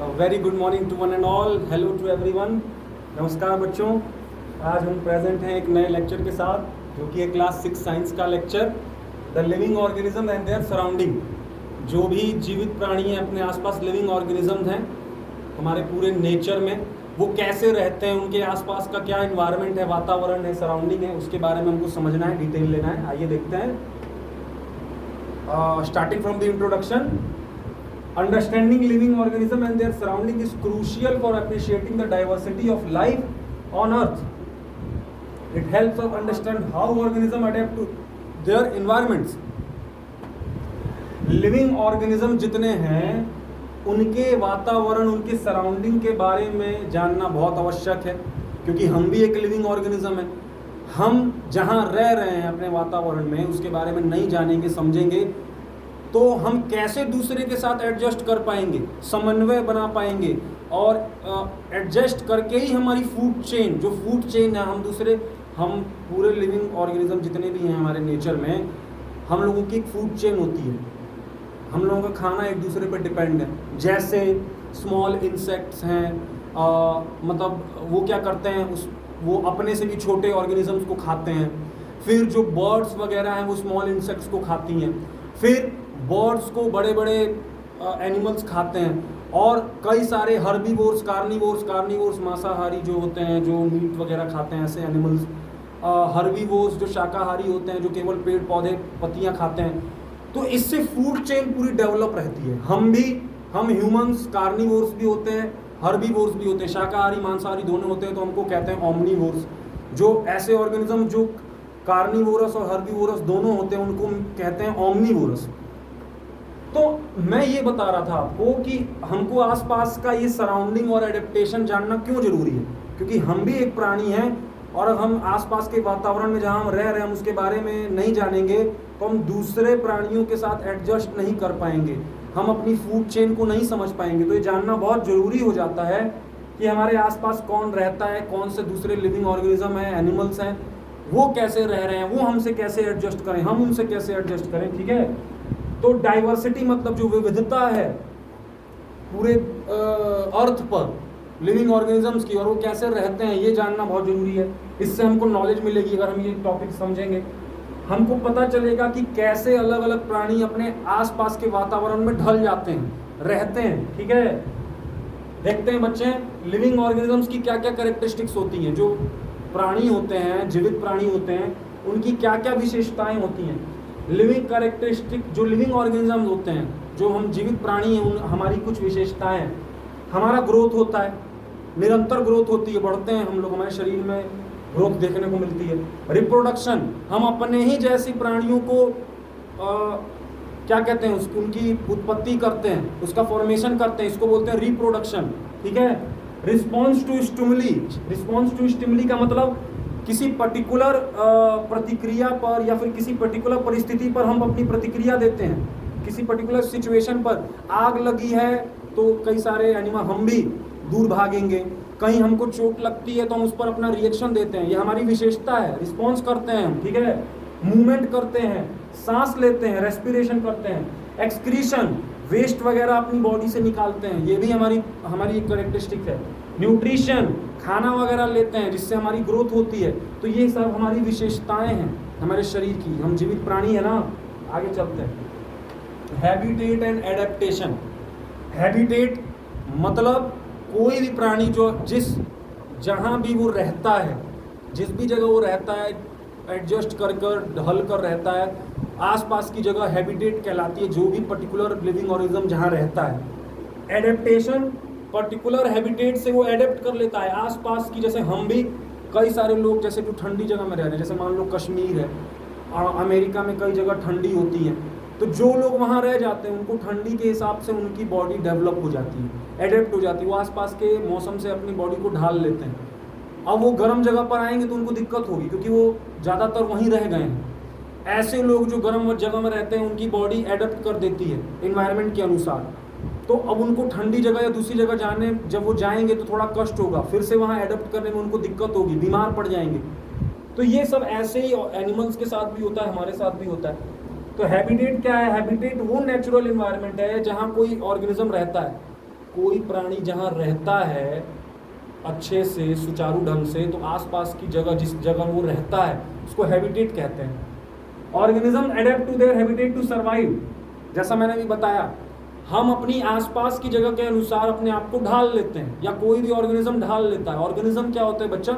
Very good morning to one and all. Hello to everyone. नमस्कार बच्चों. आज हम प्रेजेंट हैं एक नए लेक्चर के साथ जो कि है क्लास 6 साइंस का lecture, the living organism and their surrounding. जो भी जीवित प्राणी हैं अपने आसपास लिविंग ऑर्गेनिज्म हैं हमारे पूरे नेचर में, वो कैसे रहते हैं, उनके आसपास का क्या इन्वायरमेंट है, वातावरण है, सराउंडिंग है, उसके बारे में हमको समझना है, डिटेल लेना है. आइए देखते हैं. Starting from the introduction. Understanding living organism and their surrounding is crucial for appreciating the diversity of life on Earth. It helps us understand how organisms adapt to their environments. Living organism जितने हैं उनके वातावरण, उनके surrounding के बारे में जानना बहुत आवश्यक है, क्योंकि हम भी एक लिविंग ऑर्गेनिज्म है. हम जहाँ रह रहे हैं अपने वातावरण में उसके बारे में नहीं जानेंगे, समझेंगे, तो हम कैसे दूसरे के साथ एडजस्ट कर पाएंगे, समन्वय बना पाएंगे, और एडजस्ट करके ही हमारी फूड चेन, जो फूड चेन है, हम पूरे लिविंग ऑर्गेनिज्म जितने भी हैं हमारे नेचर में, हम लोगों की एक फूड चेन होती है. हम लोगों का खाना एक दूसरे पर डिपेंड है. जैसे स्मॉल इंसेक्ट्स हैं, मतलब वो क्या करते हैं, वो अपने से भी छोटे ऑर्गेनिजम्स को खाते हैं. फिर जो बर्ड्स वगैरह हैं वो स्मॉल इंसेक्ट्स को खाती हैं. फिर बर्ड्स को बड़े बड़े एनिमल्स खाते हैं. और कई सारे हर्बीवोर्स, कार्निवोर्स मांसाहारी जो होते हैं, जो मीट वगैरह खाते हैं, ऐसे एनिमल्स. हर्बीवोर्स जो शाकाहारी होते हैं, जो केवल पेड़ पौधे पत्तियां खाते हैं. तो इससे फूड चेन पूरी डेवलप रहती है. हम ह्यूमंस कार्निवोर्स भी होते हैं, हर्बीवोर्स भी होते हैं, शाकाहारी मांसाहारी दोनों होते हैं, तो हमको कहते हैं ओमनीवोर्स. जो ऐसे ऑर्गेनिज्म जो कार्निवोरस और हर्बीवोरस दोनों होते हैं उनको कहते हैं ओमनीवोरस. तो मैं ये बता रहा था आपको कि हमको आसपास का ये सराउंडिंग और एडेप्टेशन जानना क्यों जरूरी है, क्योंकि हम भी एक प्राणी हैं, और हम आसपास के वातावरण में जहाँ हम रह रहे हैं हम उसके बारे में नहीं जानेंगे तो हम दूसरे प्राणियों के साथ एडजस्ट नहीं कर पाएंगे, हम अपनी फूड चेन को नहीं समझ पाएंगे. तो ये जानना बहुत ज़रूरी हो जाता है कि हमारे आसपास कौन रहता है, कौन से दूसरे लिविंग ऑर्गेनिज्म हैं, एनिमल्स हैं, वो कैसे रह रहे हैं, वो हमसे कैसे एडजस्ट करें, हम उनसे कैसे एडजस्ट करें. ठीक है. तो डाइवर्सिटी मतलब जो विविधता है पूरे अर्थ पर लिविंग ऑर्गेनिजम्स की, और वो कैसे रहते हैं, ये जानना बहुत ज़रूरी है. इससे हमको नॉलेज मिलेगी. अगर हम ये टॉपिक समझेंगे हमको पता चलेगा कि कैसे अलग अलग प्राणी अपने आसपास के वातावरण में ढल जाते हैं, रहते हैं. ठीक है. देखते हैं बच्चे, लिविंग ऑर्गेनिजम्स की क्या क्या कैरेक्टरिस्टिक्स होती हैं. जो प्राणी होते हैं, जीवित प्राणी होते हैं, उनकी क्या क्या विशेषताएं होती हैं. लिविंग कैरेक्टरिस्टिक, जो लिविंग ऑर्गेनिजम्स होते हैं, जो हम जीवित प्राणी हैं, हमारी कुछ विशेषताएं हैं. हमारा ग्रोथ होता है, निरंतर ग्रोथ होती है, बढ़ते हैं हम लोग, हमारे शरीर में ग्रोथ देखने को मिलती है. रिप्रोडक्शन, हम अपने ही जैसी प्राणियों को क्या कहते हैं, उनकी उत्पत्ति करते हैं, उसका फॉर्मेशन करते हैं, इसको बोलते हैं रिप्रोडक्शन. ठीक है. रिस्पॉन्स टू स्टिमुली का मतलब किसी पर्टिकुलर प्रतिक्रिया पर या फिर किसी पर्टिकुलर परिस्थिति पर हम अपनी प्रतिक्रिया देते हैं. किसी पर्टिकुलर सिचुएशन पर आग लगी है तो कई सारे एनिमल, हम भी दूर भागेंगे. कहीं हमको चोट लगती है तो हम उस पर अपना रिएक्शन देते हैं, ये हमारी विशेषता है. रिस्पॉन्स करते हैं हम. ठीक है. मूवमेंट करते हैं, सांस लेते हैं, रेस्पिरेशन करते हैं. एक्सक्रीशन, वेस्ट वगैरह अपनी बॉडी से निकालते हैं, ये भी हमारी एक कैरेक्टरिस्टिक है. न्यूट्रिशन, खाना वगैरह लेते हैं जिससे हमारी ग्रोथ होती है. तो ये सब हमारी विशेषताएं हैं हमारे शरीर की. हम जीवित प्राणी है ना. आगे चलते हैं. Habitat and adaptation. हैबिटेट मतलब कोई भी प्राणी जो जहाँ भी वो रहता है, जिस भी जगह वो रहता है, एडजस्ट कर ढल कर रहता है, आसपास की जगह हैबिटेट कहलाती है, जो भी पर्टिकुलर लिविंग ऑर्गेनिज्म जहाँ रहता है. एडेप्टेशन, पर्टिकुलर हैबिटेट से वो एडेप्ट कर लेता है आसपास की. जैसे हम भी, कई सारे लोग जैसे जो ठंडी जगह में रह रहे हैं, जैसे मान लो कश्मीर है, अमेरिका में कई जगह ठंडी होती है, तो जो लोग वहाँ रह जाते हैं उनको ठंडी के हिसाब से उनकी बॉडी डेवलप हो जाती है, एडेप्ट हो जाती है, वो आसपास के मौसम से अपनी बॉडी को ढाल लेते हैं. अब वो गर्म जगह पर आएंगे तो उनको दिक्कत होगी, क्योंकि वो ज़्यादातर वहीं रह गए हैं. ऐसे लोग जो गर्म जगह में रहते हैं उनकी बॉडी एडेप्ट कर देती है इन्वायरमेंट के अनुसार. तो अब उनको ठंडी जगह या दूसरी जगह जब वो जाएंगे तो थोड़ा कष्ट होगा, फिर से वहाँ एडेप्ट करने में उनको दिक्कत होगी, बीमार पड़ जाएंगे. तो ये सब ऐसे ही एनिमल्स के साथ भी होता है, हमारे साथ भी होता है. तो हैबिटेट क्या है? हैबिटेट वो नेचुरल इन्वायरमेंट है जहाँ कोई ऑर्गेनिज्म रहता है, कोई प्राणी जहाँ रहता है अच्छे से सुचारू ढंग से, तो आसपास की जगह, जिस जगह वो रहता है, उसको हैबिटेट कहते हैं। Organism adapt to their habitat to survive. जैसा मैंने भी बताया, हम अपनी आसपास की जगह के अनुसार अपने आप को ढाल लेते हैं, या कोई भी ऑर्गेनिज्म ढाल लेता है। ऑर्गेनिज्म क्या होता है बच्चा?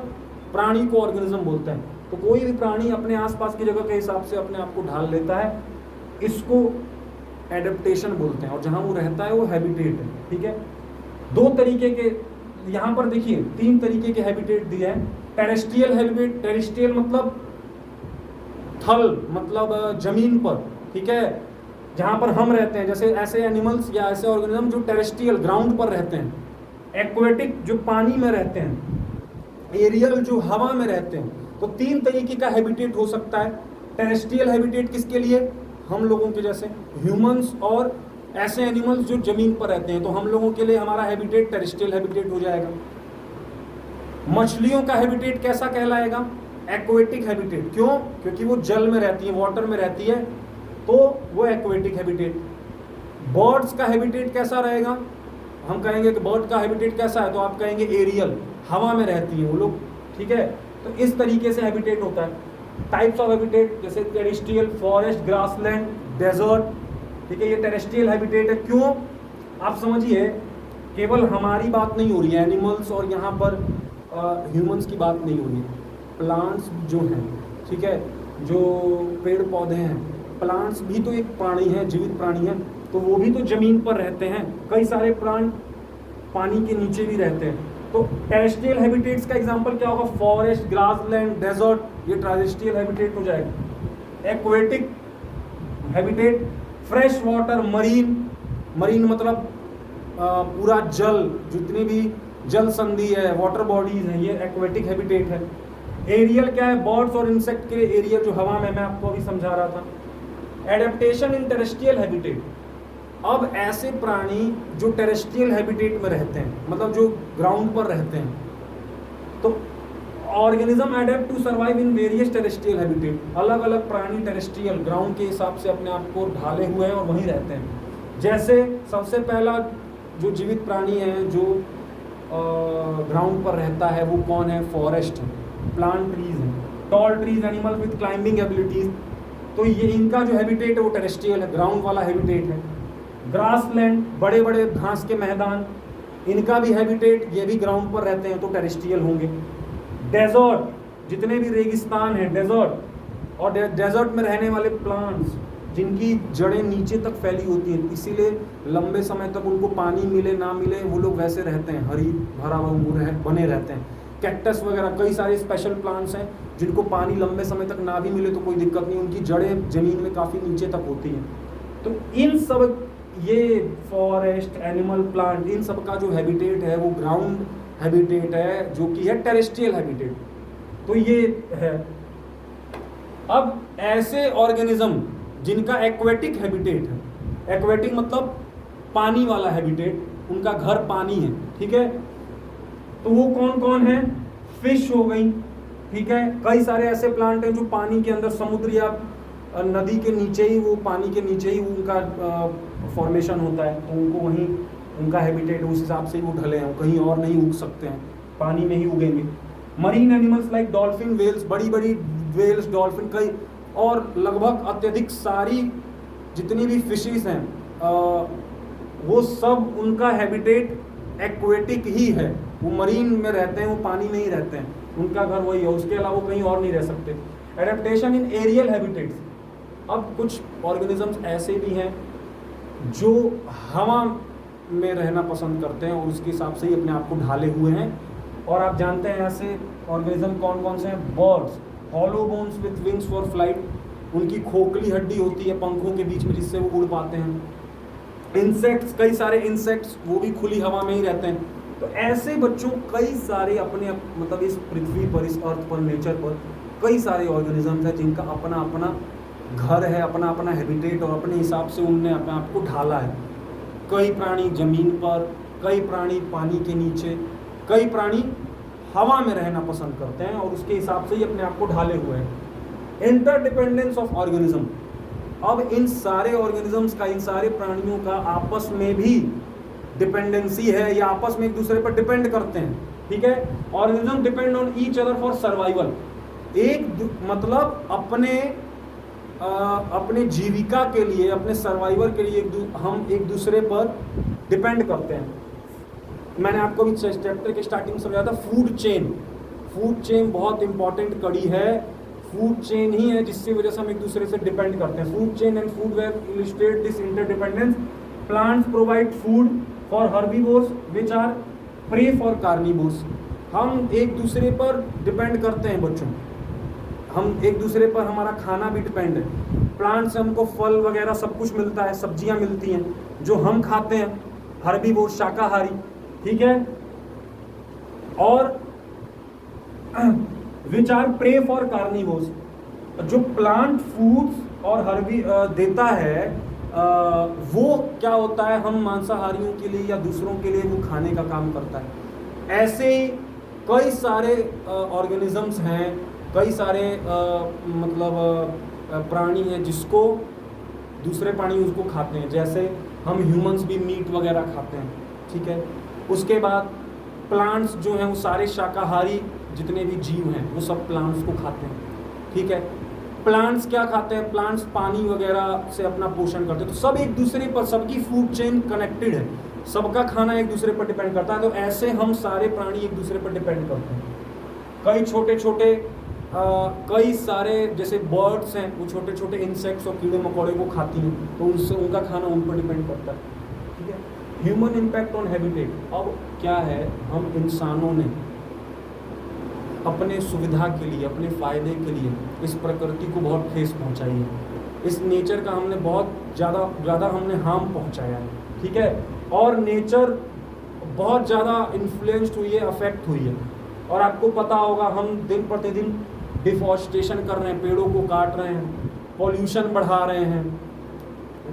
प्राणी को ऑर्गेनिज्म बोलते हैं। तो कोई भी प्राणी अपने आसपास की जगह के हिसाब से अपने आप को ढाल लेता है, इसको एडेप्टेशन बोलते हैं। और जहां वो रहता है वो हैबिटेट है। ठीक है, दो तरीके के यहाँ पर देखिए, 3 तरीके के हैबिटेट दिए हैं। टेरेस्ट्रियल हैबिटेट, टेरेस्ट्रियल मतलब थल, मतलब जमीन पर, ठीक है, जहां पर हम रहते हैं। जैसे ऐसे एनिमल्स या ऐसे ऑर्गेनिज्म जो टेरेस्ट्रियल ग्राउंड पर रहते हैं, एक्वेटिक जो पानी में रहते हैं, एरियल जो हवा में रहते हैं। तो 3 तरीके का हैबिटेट हो सकता है। टेरेस्ट्रियल हैबिटेट किसके लिए? हम लोगों के जैसे ह्यूमंस और ऐसे एनिमल्स जो जमीन पर रहते हैं। तो हम लोगों के लिए हमारा हैबिटेट टेरेस्ट्रियल हैबिटेट हो जाएगा। मछलियों का हैबिटेट कैसा कहलाएगा? Aquatic habitat. क्यों? क्योंकि वो जल में रहती है, वाटर में रहती है, तो वो एक्वेटिक हैबिटेट। बर्ड्स का हैबिटेट कैसा रहेगा? हम कहेंगे कि बर्ड का हैबिटेट कैसा है, तो आप कहेंगे एरियल, हवा में रहती है वो लोग। ठीक है, तो इस तरीके से हैबिटेट होता है। टाइप्स ऑफ हैबिटेट जैसे टेरेस्ट्रियल, फॉरेस्ट, ग्रासलैंड, डेजर्ट। ठीक है, ये टेरेस्ट्रियल हैबिटेट है। क्यों? आप समझिए, केवल हमारी बात नहीं हो रही है, एनिमल्स और यहाँ पर ह्यूमंस की बात नहीं हो रही है। प्लांट्स जो हैं, ठीक है, जो पेड़ पौधे हैं, प्लांट्स भी तो एक प्राणी है, जीवित प्राणी है, तो वो भी तो जमीन पर रहते हैं। कई सारे प्लांट पानी के नीचे भी रहते हैं। तो टेरेस्ट्रियल हैबिटेट्स का एग्जांपल क्या होगा? फॉरेस्ट, ग्रासलैंड, डेजर्ट, ये टेरेस्ट्रियल हैबिटेट हो जाएगा। Aquatic habitat, fresh water, marine, marine मतलब पूरा जल, जितनी भी जल संधि है, वाटर बॉडीज हैं, ये एक्वेटिक हैबिटेट है। एरियल क्या है? बर्ड्स और इंसेक्ट के लिए एरियल जो हवा में, मैं आपको अभी समझा रहा था। एडेप्टेशन इन टेरेस्ट्रियल हैबिटेट, अब ऐसे प्राणी जो टेरेस्ट्रियल हैबिटेट में रहते हैं, मतलब जो ग्राउंड पर रहते हैं, तो organism adapt to survive in various terrestrial habitat. अलग अलग प्राणी टेरेस्ट्रियल ग्राउंड के हिसाब से अपने आप को ढाले हुए हैं और वहीं रहते हैं। जैसे सबसे पहला जो जीवित प्राणी है जो ग्राउंड पर रहता है, वो कौन है? फॉरेस्ट है, प्लांट ट्रीज है, tall trees, animal with climbing abilities. तो ये इनका जो हैबिटेट है वो टेरेस्ट्रियल है, ग्राउंड वाला हैबिटेट है। ग्रासलैंड, बड़े बड़े घास के मैदान, इनका भी हैबिटेट, ये भी ग्राउंड पर रहते हैं, तो टेरेस्ट्रियल होंगे। डेजर्ट, जितने भी रेगिस्तान है, डेजर्ट, और डेजर्ट में रहने वाले प्लांट्स जिनकी जड़ें नीचे तक फैली होती हैं, इसीलिए लंबे समय तक उनको पानी मिले ना मिले वो लोग वैसे रहते हैं, हरी भरा बने रहते हैं। कैक्टस वगैरह कई सारे स्पेशल प्लांट्स हैं जिनको पानी लंबे समय तक ना भी मिले तो कोई दिक्कत नहीं, उनकी जड़ें जमीन में काफ़ी नीचे तक होती हैं। तो इन सब, ये फॉरेस्ट, एनिमल, प्लांट, इन सब का जो हैबिटेट है वो ग्राउंड हैबिटेट है, जो कि है टेरेस्ट्रियल हैबिटेट। तो ये है। अब ऐसे ऑर्गेनिज्म जिनका एक्वेटिक हैबिटेट है, एक्वेटिक मतलब पानी वाला हैबिटेट, उनका घर पानी है, ठीक है, तो वो कौन कौन है? फिश हो गई, ठीक है, कई सारे ऐसे प्लांट हैं जो पानी के अंदर, समुद्र या नदी के नीचे ही, वो पानी के नीचे ही उनका फॉर्मेशन होता है, तो उनको वहीं उनका हैबिटेट, उस हिसाब से ही वो ढले हैं, कहीं और नहीं उग सकते हैं, पानी में ही उगेंगे। Marine animals like dolphin, whales, बड़ी बड़ी वेल्स, डॉल्फिन, कई और लगभग अत्यधिक सारी जितनी भी फिशेस हैं, वो सब उनका हैबिटेट एक्वेटिक ही है, वो मरीन में रहते हैं, वो पानी में ही रहते हैं, उनका घर वही है, उसके अलावा वो कहीं और नहीं रह सकते। एडेप्टेशन इन एरियल हैबिटेट्स, अब कुछ ऑर्गेनिजम्स ऐसे भी हैं जो हवा में रहना पसंद करते हैं और उसके हिसाब से ही अपने आप को ढाले हुए हैं। और आप जानते हैं ऐसे ऑर्गेनिज्म कौन कौन से हैं? Birds, hollow bones with wings for flight, उनकी खोखली हड्डी होती है पंखों के बीच में जिससे वो उड़ पाते हैं। इंसेक्ट्स, कई सारे इंसेक्ट्स वो भी खुली हवा में ही रहते हैं। तो ऐसे बच्चों कई सारे अपने मतलब इस पृथ्वी पर, इस अर्थ पर, नेचर पर कई सारे ऑर्गेनिजम्स हैं जिनका अपना अपना घर है, अपना अपना हैबिटेट, और अपने हिसाब से उनने अपने आप को ढाला है। कई प्राणी जमीन पर, कई प्राणी पानी के नीचे, कई प्राणी हवा में रहना पसंद करते हैं और उसके हिसाब से ही अपने आप को ढाले हुए हैं। इंटरडिपेंडेंस ऑफ ऑर्गेनिज्म, अब इन सारे ऑर्गेनिजम्स का, इन सारे प्राणियों का आपस में भी डिपेंडेंसी है या आपस में एक दूसरे पर डिपेंड करते हैं, ठीक है। Organism depend on each other for survival, मतलब अपने जीविका के लिए, अपने सर्वाइवल के लिए हम एक दूसरे पर डिपेंड करते हैं। मैंने आपको भी चैप्टर के स्टार्टिंग में समझाया था फूड चेन। फूड चेन बहुत इंपॉर्टेंट कड़ी है, फूड चेन ही है जिसकी वजह से हम एक दूसरे से डिपेंड करते हैं। Food chain and food web illustrate this interdependence. Plants provide food for herbivores which are prey for carnivores. हम एक दूसरे पर डिपेंड करते हैं बच्चों, हम एक दूसरे पर, हमारा खाना भी डिपेंड है। प्लांट से हमको फल वगैरह सब कुछ मिलता है, सब्जियां मिलती हैं जो हम खाते हैं, हर्बीवोर शाकाहारी, ठीक है। और which are prey for carnivores, जो प्लांट फूड्स और हर्बी देता है वो क्या होता है, हम मांसाहारियों के लिए या दूसरों के लिए वो खाने का काम करता है। ऐसे कई सारे ऑर्गेनिजम्स हैं, कई सारे प्राणी हैं जिसको दूसरे प्राणी उसको खाते हैं, जैसे हम ह्यूमंस भी मीट वगैरह खाते हैं, ठीक है। उसके बाद प्लांट्स जो हैं वो सारे शाकाहारी जितने भी जीव हैं वो सब प्लांट्स को खाते हैं, ठीक है। प्लांट्स क्या खाते हैं, प्लांट्स पानी वगैरह से अपना पोषण करते हैं, तो सब एक दूसरे पर, सबकी फूड चेन कनेक्टेड है, सबका खाना एक दूसरे पर डिपेंड करता है। तो ऐसे हम सारे प्राणी एक दूसरे पर डिपेंड करते हैं। कई छोटे छोटे कई सारे जैसे बर्ड्स हैं वो छोटे छोटे इंसेक्ट्स और कीड़े मकोड़े को खाती हैं, तो उनसे उनका खाना उन पर डिपेंड करता है, ठीक है। Human impact on habitat. अब क्या है, हम इंसानों ने अपने सुविधा के लिए, अपने फ़ायदे के लिए इस प्रकृति को बहुत ठेस पहुंचाई है, इस नेचर का हमने बहुत ज़्यादा हमने हार्म पहुंचाया है, ठीक है। और नेचर बहुत ज़्यादा इन्फ्लुएंस्ड हुई है, अफेक्ट हुई है। और आपको पता होगा हम दिन प्रतिदिन डिफॉरेस्टेशन कर रहे हैं, पेड़ों को काट रहे हैं, पॉल्यूशन बढ़ा रहे हैं,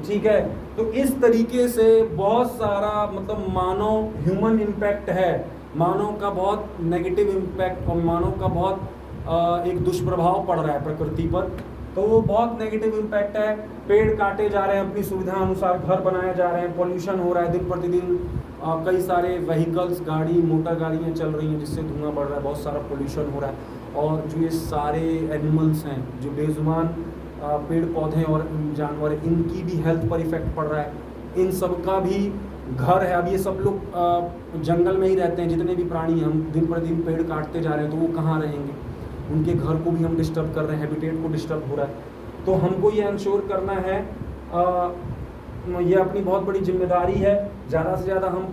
ठीक है। तो इस तरीके से बहुत सारा मानव ह्यूमन इम्पैक्ट है, मानव का बहुत नेगेटिव इम्पैक्ट और मानव का बहुत एक दुष्प्रभाव पड़ रहा है प्रकृति पर, तो वो बहुत नेगेटिव इम्पैक्ट है। पेड़ काटे जा रहे हैं, अपनी सुविधा अनुसार घर बनाए जा रहे हैं, पॉल्यूशन हो रहा है दिन प्रतिदिन, कई सारे व्हीकल्स, गाड़ी, मोटर गाड़ियाँ चल रही हैं जिससे धुआं बढ़ रहा है, बहुत सारा पॉल्यूशन हो रहा है। और जो ये सारे एनिमल्स हैं, जो बेजुबान पेड़ पौधे और जानवर, इनकी भी हेल्थ पर इफेक्ट पड़ रहा है, इन सब का भी घर है। अब ये सब लोग जंगल में ही रहते हैं, जितने भी प्राणी हैं, हम दिन प्रतिदिन पेड़ काटते जा रहे हैं, तो वो कहाँ रहेंगे, उनके घर को भी हम डिस्टर्ब कर रहे हैं, हैबिटेट को डिस्टर्ब हो रहा है। तो हमको ये इंश्योर करना है, ये अपनी बहुत बड़ी जिम्मेदारी है, ज़्यादा से ज़्यादा हम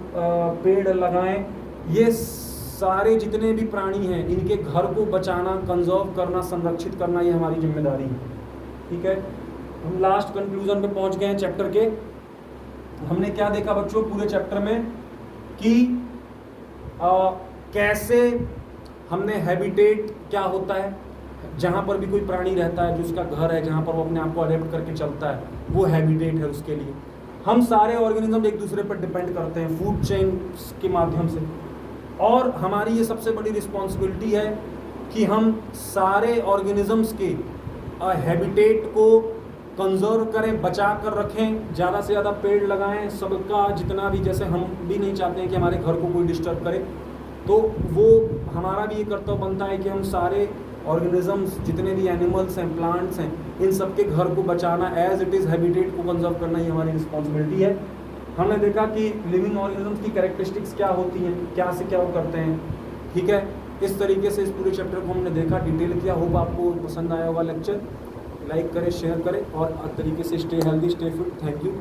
पेड़ लगाएं। ये सारे जितने भी प्राणी हैं इनके घर को बचाना, कंजर्व करना, संरक्षित करना, ये हमारी जिम्मेदारी है, ठीक है। हम लास्ट कंक्लूजन पे पहुंच गए हैं चैप्टर के। हमने क्या देखा बच्चों पूरे चैप्टर में कि कैसे हमने हैबिटेट क्या होता है, जहाँ पर भी कोई प्राणी रहता है, जो उसका घर है, जहाँ पर वो अपने आप को अडेप्ट करके चलता है, वो हैबिटेट है उसके लिए। हम सारे ऑर्गेनिज्म एक दूसरे पर डिपेंड करते हैं फूड चेन के माध्यम से, और हमारी ये सबसे बड़ी रिस्पॉन्सिबिलिटी है कि हम सारे ऑर्गेनिजम्स के हैबिटेट को कंजर्व करें, बचा कर रखें, ज़्यादा से ज़्यादा पेड़ लगाएं, सबका जितना भी, जैसे हम भी नहीं चाहते हैं कि हमारे घर को कोई डिस्टर्ब करे, तो वो हमारा भी ये कर्तव्य बनता है कि हम सारे ऑर्गेनिजम्स, जितने भी एनिमल्स हैं, प्लांट्स हैं, इन सब के घर को बचाना, एज इट इज़ हैबिटेट को कंजर्व करना, ये हमारी रिस्पॉन्सिबिलिटी है। हमने देखा कि लिविंग ऑर्गेनिजम्स की कैरेक्टरिस्टिक्स क्या होती हैं, क्या से क्या वो करते हैं, ठीक है। इस तरीके से इस पूरे चैप्टर को हमने देखा, डिटेल किया। होप आपको पसंद आया होगा लेक्चर। लाइक करें, शेयर करें, और तरीके से stay healthy, stay fit. Thank you.